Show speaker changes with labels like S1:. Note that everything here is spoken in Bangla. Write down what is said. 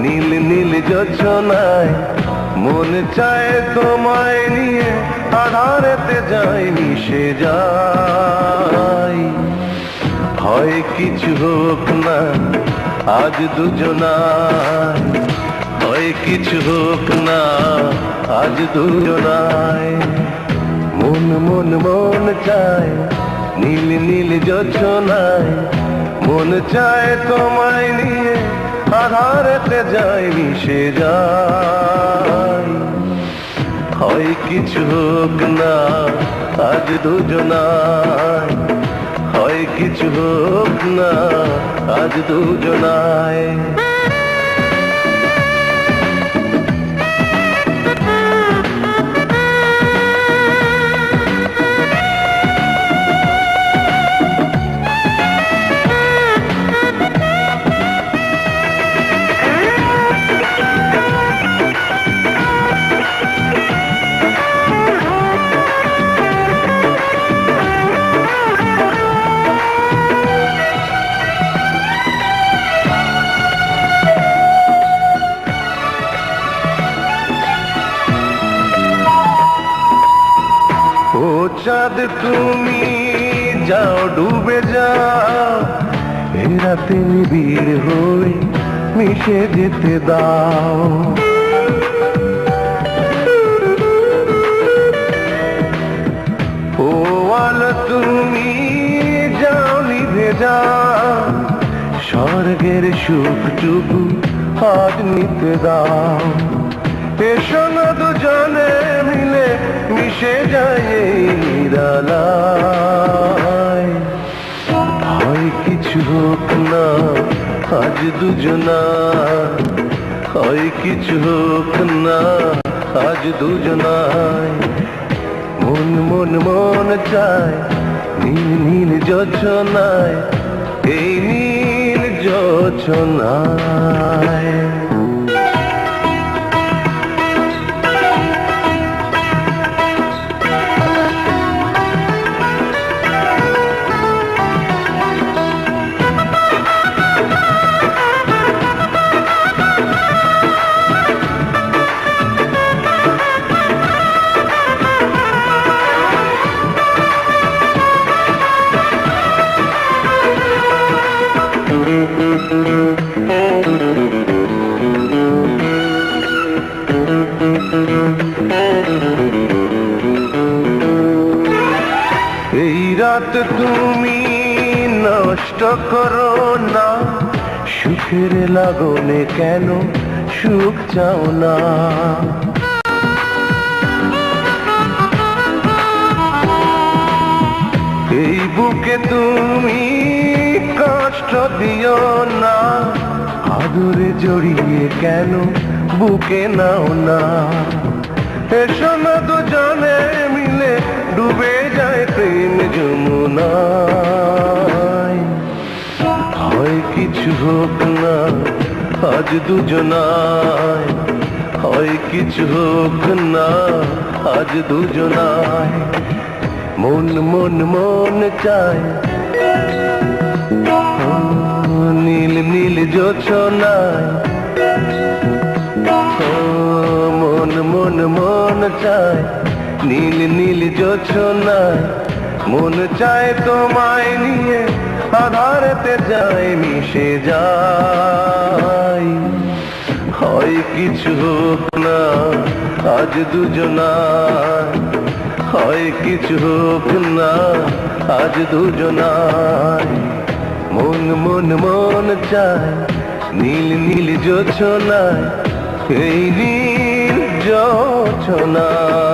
S1: নীল নীল যোছনায় মন চায় তোমায় নিয়ে আধারেতে যাই মিশে যাই। হয় কিছু হোক না আজ দুজনায়, হয় কিছু হোক না আজ দুজনায়। মন মন মন চায় নীল নীল যোছনায় মন চায় তোমায় নিয়ে আধারেতে যাই মিশে যাই। হয় কিছু হোক না আজ দুজনায়, হয় কিছু হোক না আজ দুজনায়। চাঁদ তুমি যাও ডুবে যাও, এ রাতে নিবিড় হয়ে মিশে যেতে দাও। ও আলো তুমি যাও নিভে যাও, স্বর্গের সুখটুকু আজ নিতে দাও। এসো না দুজনে মিলে মিশে যায় এই নিরালায়। হয় কিছু হোক না আজ দুজনায়, হয় কিছু হোক না আজ দুজনায়। মন মন মন চায় নীল নীল যোছনায়, এই নীল যোছনায়। এই রাত তুমি নষ্ট করো না, সুখের লাগনে কেন সুখ চাও না। এই বুকে তুমি কষ্ট দিও না, আদরে জড়িয়ে কেন বুকে নাও না। এসো না দুজনে মিলে ডুবে যায় প্রেম যমুনায়। হয় কিছু হোক না আজ দুজনায়, হয় কিছু হোক না আজ দুজনায়। মন মন মন চায় নীল নীল যোছনায়, মন মন মন চায় নীল নীল যোছনায়। মন চায় তোমায় নিয়ে আধারেতে যায় মিশে যাই। হয় কিছু হোক না আজ দুজনায়, হয় কিছু হোক না আজ দুজনায়। মন মন মন চায় নীল নীল যোছনায়, এই নীল যোছনায়।